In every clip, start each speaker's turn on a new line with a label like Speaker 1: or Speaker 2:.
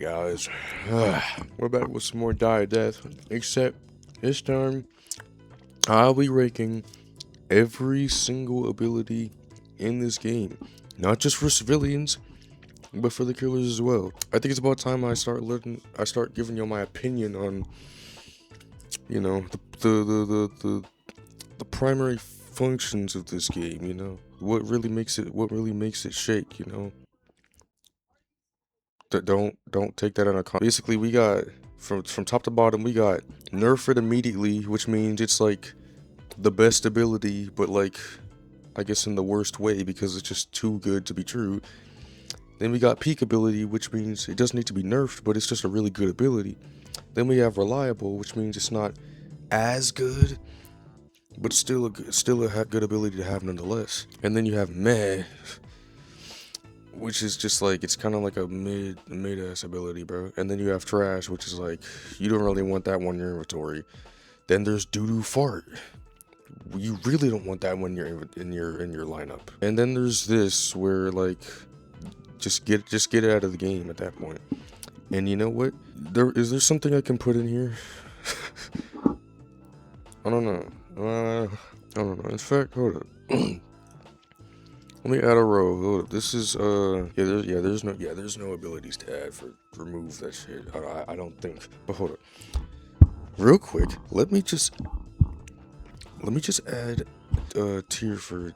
Speaker 1: guys, we're back with some more Die Death, except this time I'll be ranking every single ability in this game, not just for civilians, but for the killers as well. I think it's about time I start giving you my opinion on, you know, the primary functions of this game. You know, what really makes it shake. You know. Don't take that on account. Basically, we got from top to bottom, we got nerf it immediately, which means it's like the best ability, but like I guess in the worst way because it's just too good to be true. Then we got peak ability, which means it doesn't need to be nerfed, but it's just a really good ability. Then we have reliable, which means it's not as good, but still a good ability to have nonetheless. And then you have meh, which is just like, it's kind of like a mid-ass ability, bro. And then you have trash, which is like, you don't really want that one in your inventory. Then there's doo-doo fart. You really don't want that one in your lineup. And then there's this where like, just get it out of the game at that point. And you know what? Is there something I can put in here? I don't know. I don't know. In fact, hold up. Let me add a row. Hold up. This is there's no abilities to add for remove that shit. I don't think. But hold up. Real quick, let me just add a tier for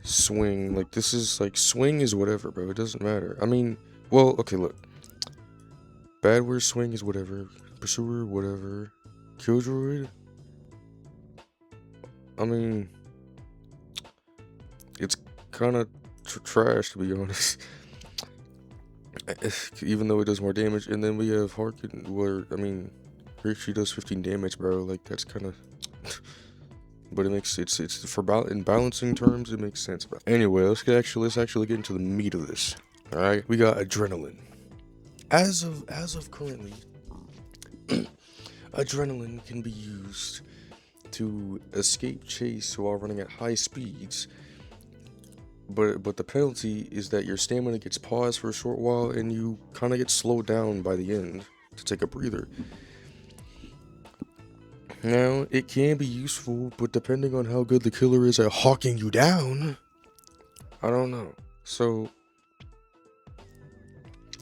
Speaker 1: swing. Like, this is like, swing is whatever, bro. It doesn't matter. I mean, well, okay, look. Badware swing is whatever. Pursuer, whatever. Killjoy. I mean, it's kind of trash, to be honest. Even though it does more damage. And then we have Harkin, where, I mean, she does 15 damage, bro. Like, that's kind of... But it's for in balancing terms, it makes sense, bro. Anyway, let's actually get into the meat of this. All right, we got adrenaline. As of currently, adrenaline can be used to escape chase while running at high speeds. But the penalty is that your stamina gets paused for a short while and you kind of get slowed down by the end to take a breather. Now, it can be useful, but depending on how good the killer is at hawking you down, I don't know. So,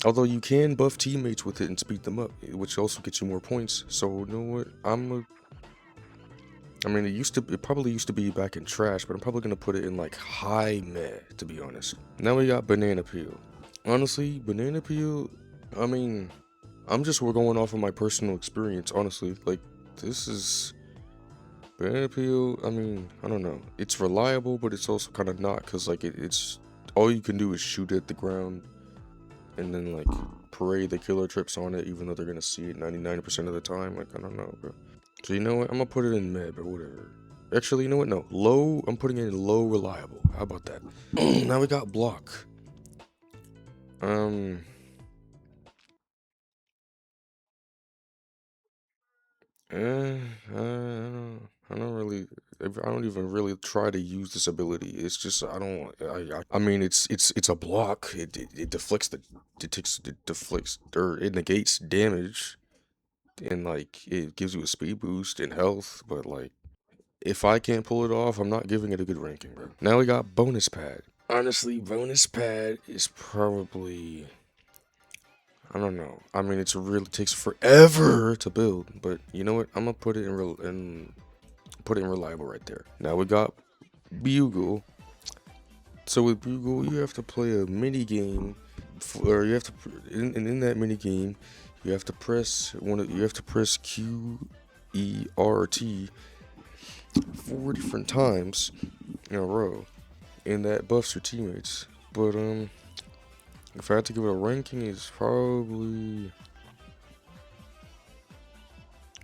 Speaker 1: although you can buff teammates with it and speed them up, which also gets you more points. So, you know what? It probably used to be back in trash, but I'm probably gonna put it in like high meh, to be honest. Now we got banana peel. Honestly, banana peel, I mean, we're going off of my personal experience, honestly. Like, this is banana peel. I mean, I don't know. It's reliable, but it's also kind of not, because like it's all you can do is shoot at the ground, and then like parade the killer trips on it, even though they're gonna see it 99% of the time. Like, I don't know, bro. So you know what? I'm gonna put it in mid, but whatever. Actually, you know what? No, low. I'm putting it in low reliable. How about that? Now we got block. I don't really. I don't even really try to use this ability. It's just I don't. I mean, it's a block. It deflects it negates damage, and like it gives you a speed boost and health. But like, if I can't pull it off, I'm not giving it a good ranking, bro. Now we got bonus pad. Honestly, bonus pad is probably, I don't know. I mean, it takes forever to build, but you know what? I'm gonna put it in reliable right there. Now we got bugle. So with bugle, you have to play a mini game, or you have to in that mini game, you have to press Q, E, R, or T 4 different times in a row, and that buffs your teammates. But if I had to give it a ranking, it's probably,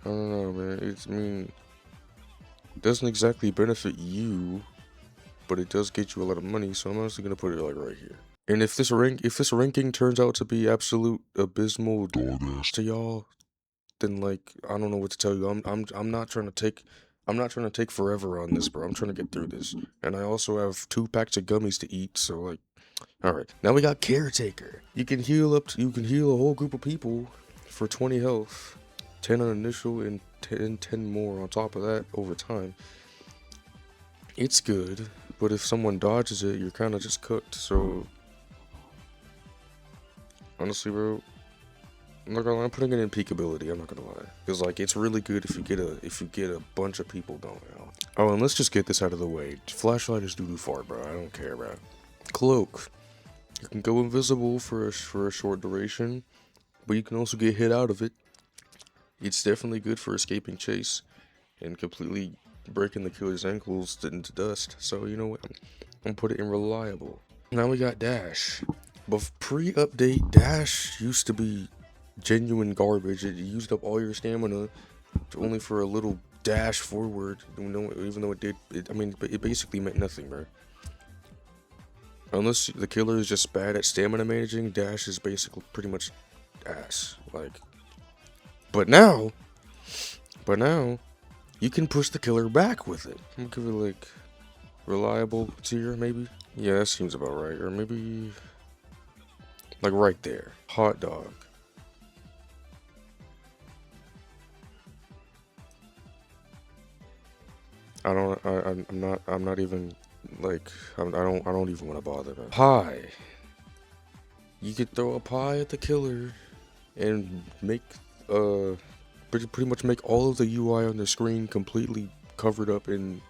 Speaker 1: I don't know, man. It doesn't exactly benefit you, but it does get you a lot of money. So I'm honestly gonna put it like right here. And if this ranking turns out to be absolute abysmal to y'all, then like, I don't know what to tell you. I'm not trying to take forever on this, bro. I'm trying to get through this, and I also have 2 packs of gummies to eat. So like, All right, now we got caretaker. You can heal you can heal a whole group of people for 20 health, 10 on initial, and 10 more on top of that over time. It's good, but if someone dodges it, you're kind of just cooked. So honestly, bro, I'm not gonna lie, I'm putting it in peak ability. I'm not gonna lie, because like it's really good if you get a bunch of people going out. Oh, and let's just get this out of the way. Flashlight is doo far, bro. I don't care, bro. Cloak. You can go invisible for a short duration, but you can also get hit out of it. It's definitely good for escaping chase and completely breaking the killer's ankles into dust. So you know what? I'm gonna put it in reliable. Now we got dash. But pre-update, dash used to be genuine garbage. It used up all your stamina only for a little dash forward. Even though I mean, it basically meant nothing, bro. Unless the killer is just bad at stamina managing, dash is basically pretty much ass. Like, but now you can push the killer back with it. I'm gonna give it like reliable tier, maybe. Yeah, that seems about right. Or maybe like right there, hot dog. I'm not even like I don't even want to bother. Man. Pie. You could throw a pie at the killer and make pretty much make all of the UI on the screen completely covered up in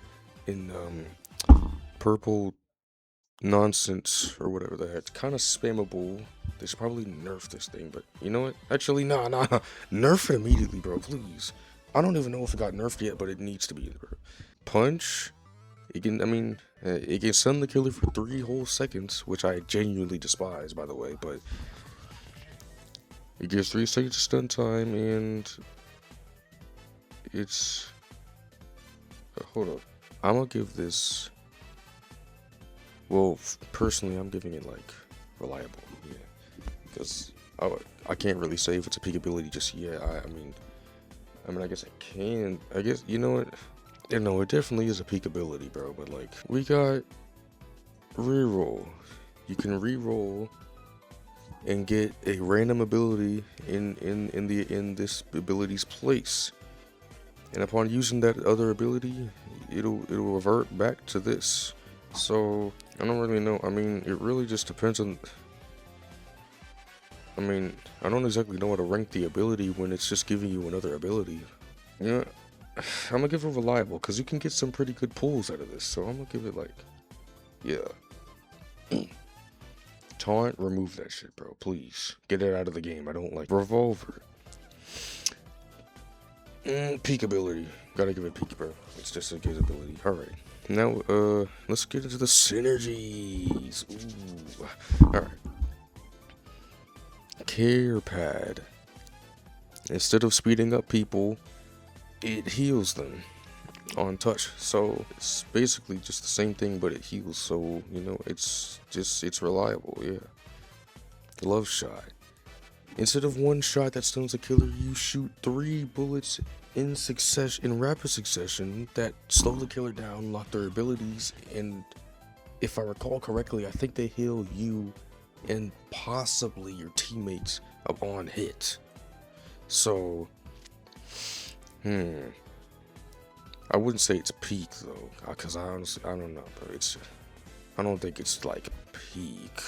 Speaker 1: purple nonsense or whatever the heck. It's kind of spammable. They should probably nerf this thing, but you know what? Actually, nah. Nerf it immediately, bro, please. I don't even know if it got nerfed yet, but it needs to be, bro. Punch. It can stun the killer for 3 whole seconds, which I genuinely despise, by the way, but it gives 3 seconds of stun time, and it's... hold up. I'm gonna give this... Well, personally, I'm giving it, like, reliable, yeah. Because I can't really say if it's a peak ability just yet. I guess I can. I guess, you know what? Yeah, no, it definitely is a peak ability, bro. But like, we got reroll. You can reroll and get a random ability in this ability's place. And upon using that other ability, it'll revert back to this. So I don't really know. I mean, it really just depends on. I mean, I don't exactly know how to rank the ability when it's just giving you another ability. Yeah. I'm gonna give it reliable because you can get some pretty good pulls out of this. So I'm gonna give it like, yeah. Taunt, remove that shit, bro. Please get it out of the game. I don't like revolver. Peak ability. Gotta give it peak, bro. It's just a good ability. All right. Now, let's get into the synergies. Ooh. All right. Care pad. Instead of speeding up people, it heals them on touch. So it's basically just the same thing, but it heals. So you know, it's reliable. Yeah. Love shot. Instead of one shot that stuns a killer, you shoot 3 bullets in rapid succession that slow the killer down, lock their abilities, and if I recall correctly, I think they heal you and possibly your teammates upon hit. So, I wouldn't say it's peak though, because I don't know, but I don't think it's like peak.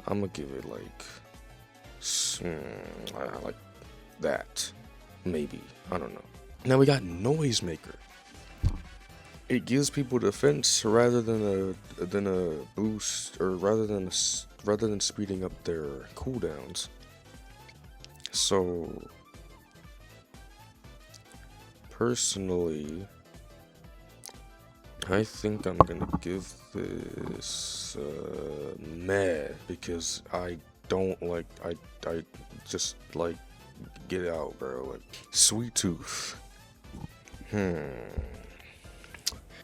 Speaker 1: I'm gonna give it like, like that, maybe. I don't know. Now we got noisemaker. It gives people defense rather than a boost, or rather than speeding up their cooldowns. So personally, I think I'm gonna give this meh, because I don't like I just like get out, bro. Like sweet tooth.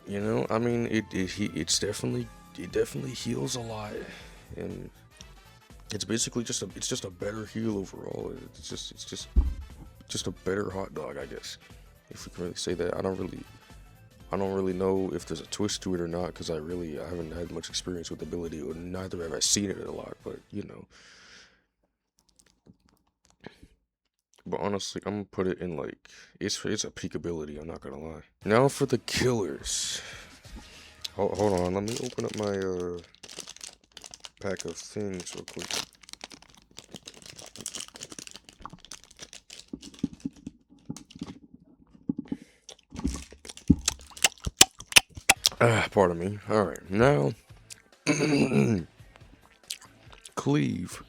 Speaker 1: You know, I mean, it definitely heals a lot, and it's basically just a better heal overall. It's just a better hot dog, I guess, if we can really say that. I I don't really know if there's a twist to it or not, because I haven't had much experience with the ability, or neither have I seen it a lot, but you know. But honestly, I'm gonna put it in like it's a peak ability. I'm not gonna lie. Now for the killers. Hold on, let me open up my pack of things real quick. Pardon me. All right, now cleave.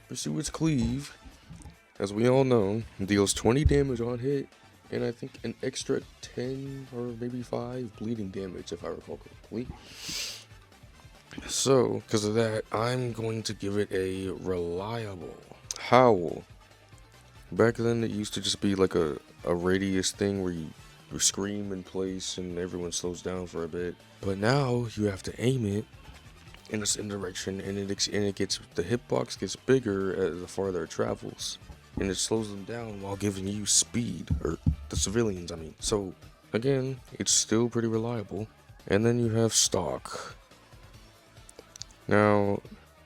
Speaker 1: Pursue its cleave, as we all know, deals 20 damage on hit, and I think an extra 10 or maybe 5 bleeding damage if I recall correctly. So, because of that, I'm going to give it a reliable howl. Back then, it used to just be like a radius thing where you scream in place and everyone slows down for a bit. But now you have to aim it in a certain direction, and it gets, the hitbox gets bigger as the farther it travels, and it slows them down while giving you speed, or the civilians, I mean. So again, it's still pretty reliable. And then you have stock. Now,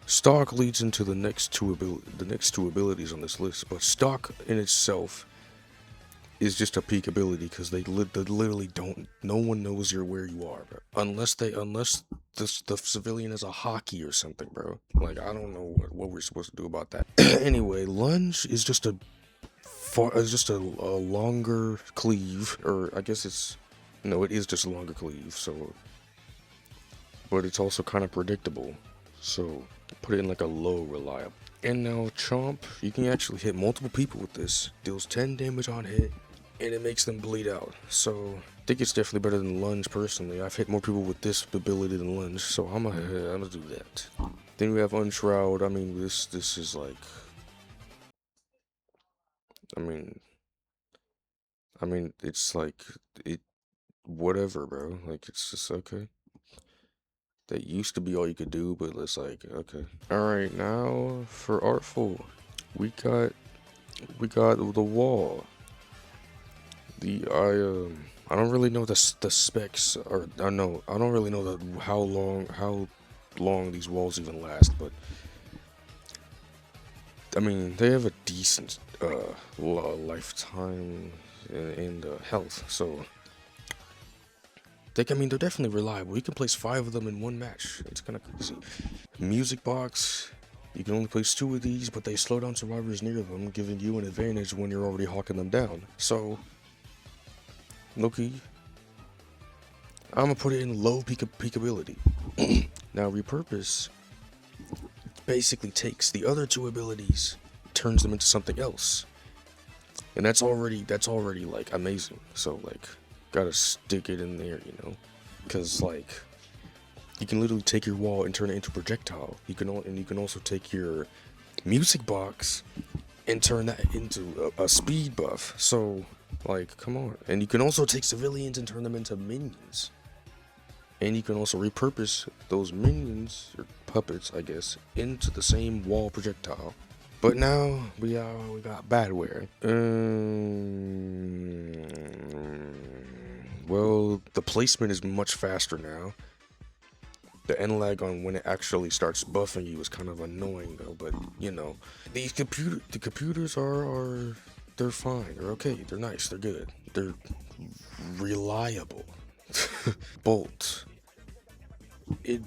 Speaker 1: stock leads into the next two abilities on this list, but stock in itself is just a peak ability, because they literally don't. No one knows where you are, bro. Unless the civilian is a hockey or something, bro. Like, I don't know what we're supposed to do about that. Anyway, lunge is just a longer cleave, or I guess it is just a longer cleave. So, but it's also kind of predictable. So put it in like a low reliable. And now chomp, you can actually hit multiple people with this. Deals 10 damage on hit, and it makes them bleed out. So I think it's definitely better than lunge personally. I've hit more people with this ability than lunge, so I'm gonna do that. Then we have unshroud. I mean, this is like, I mean, it's like whatever, bro. Like, it's just okay. That used to be all you could do, but it's like, okay. Alright, now for artful. We got the wall. I don't really know the specs, or I don't really know how long these walls even last, but I mean, they have a decent lifetime and health, so they're definitely reliable. You can place 5 of them in one match. It's kind of crazy. Music box. You can only place 2 of these, but they slow down survivors near them, giving you an advantage when you're already hawking them down. So, Loki, I'm gonna put it in low peakability. Now, repurpose basically takes the other 2 abilities, turns them into something else, and that's already like amazing. So like, gotta stick it in there, because like, you can literally take your wall and turn it into a projectile. You can also take your music box and turn that into a speed buff. So like, come on. And you can also take civilians and turn them into minions. And you can also repurpose those minions, or puppets, I guess, into the same wall projectile. But now we got badware. Well, the placement is much faster now. The end lag on when it actually starts buffing you is kind of annoying though, but the computers they're fine, they're okay, they're nice, they're good, they're reliable. Bolt. It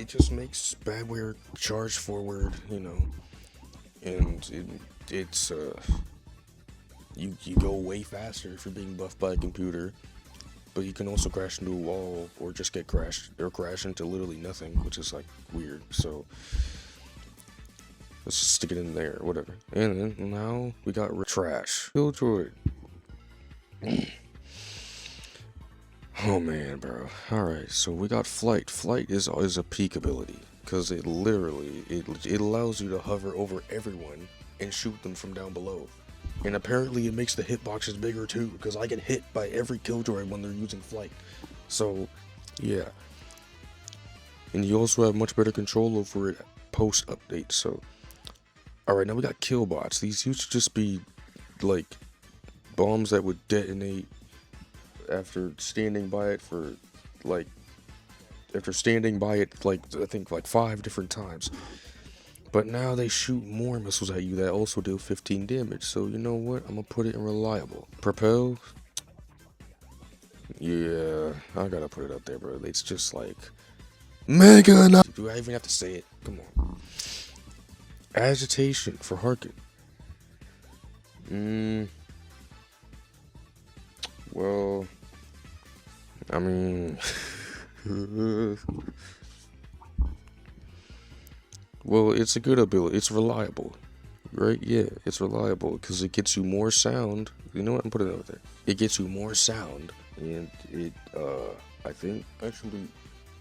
Speaker 1: just makes badware charge forward, and it's you go way faster if you're being buffed by a computer, but you can also crash into a wall or just get crashed or crash into literally nothing, which is like weird. So let's just stick it in there, whatever. And then now we got trash. Killjoy. Oh man, bro. Alright, so we got flight. Flight is a peak ability, because it literally it allows you to hover over everyone and shoot them from down below. And apparently it makes the hitboxes bigger too, because I get hit by every killjoy when they're using flight. So yeah. And you also have much better control over it post update. So alright, now we got kill bots. These used to just be like bombs that would detonate after standing by it for like after standing by it like I think like 5 different times. But now they shoot more missiles at you that also deal 15 damage. So you know what? I'm gonna put it in reliable. Propel. Yeah, I gotta put it up there, bro. It's just like mega. Do I even have to say it? Come on. Agitation for Harkin. Well, I mean, well, it's a good ability. It's reliable, right? Yeah, it's reliable because it gets you more sound. You know what? I'm putting it out there. It gets you more sound, and it, I think actually,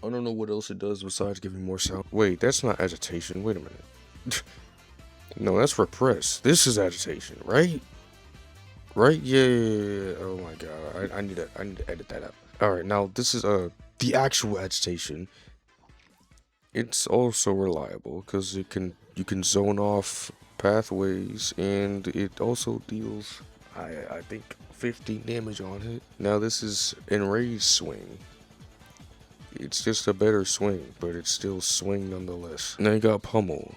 Speaker 1: I don't know what else it does besides giving more sound. Wait, that's not agitation. Wait a minute. No, that's repress. This is agitation, right? Right? Yeah. Oh my god. I need to edit that out. Alright, now this is the actual agitation. It's also reliable because you can zone off pathways and it also deals I think 15 damage on it. Now this is enraged swing. It's just a better swing, but it's still swing nonetheless. Now you got pummel.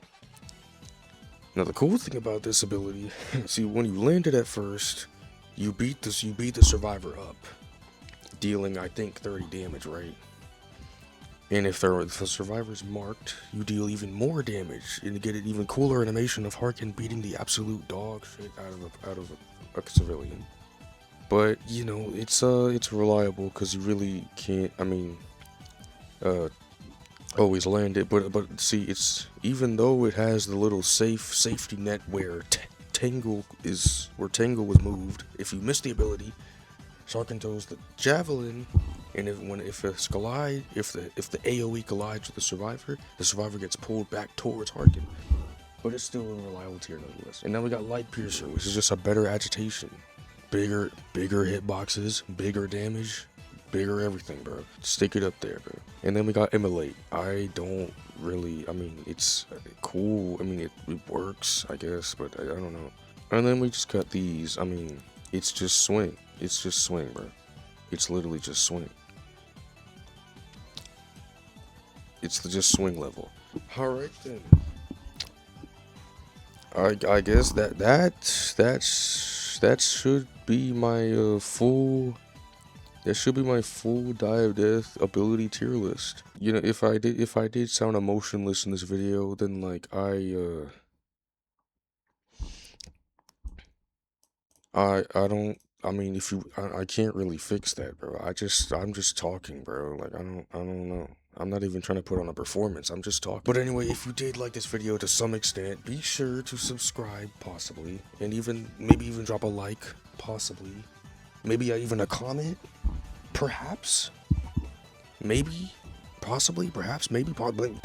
Speaker 1: Now the cool thing about this ability, see when you land it at first, you beat the survivor up, dealing I think 30 damage, right? And if the survivor's marked, you deal even more damage and get an even cooler animation of Harkin beating the absolute dog shit out of a civilian. But you know, it's reliable because you really can't. I mean, always land it, but see, it's even though it has the little safety net where Tangle was moved. If you miss the ability, Sarkin throws the javelin, and if the AOE collides with the survivor gets pulled back towards Harkin. But it's still a reliable tier nonetheless. And now we got Light Piercer, which is just a better agitation, bigger hitboxes, bigger damage. Bigger everything, bro. Stick it up there, bro. And then we got Immolate. I mean, it's cool. I mean, it works, I guess, but I don't know. And then we just got these. I mean, it's just swing. It's just swing, bro. It's literally just swing. It's just swing level. All right, then. I guess that should be my full. That should be my full Die of Death ability tier list. You know, if I did sound emotionless in this video, then like I don't. I mean, if you, I can't really fix that, bro. I'm just talking, bro. Like I don't know. I'm not even trying to put on a performance. I'm just talking. But anyway, if you did like this video to some extent, be sure to subscribe, possibly, and maybe even drop a like, possibly, maybe even a comment. Perhaps, maybe, possibly, perhaps, maybe, probably.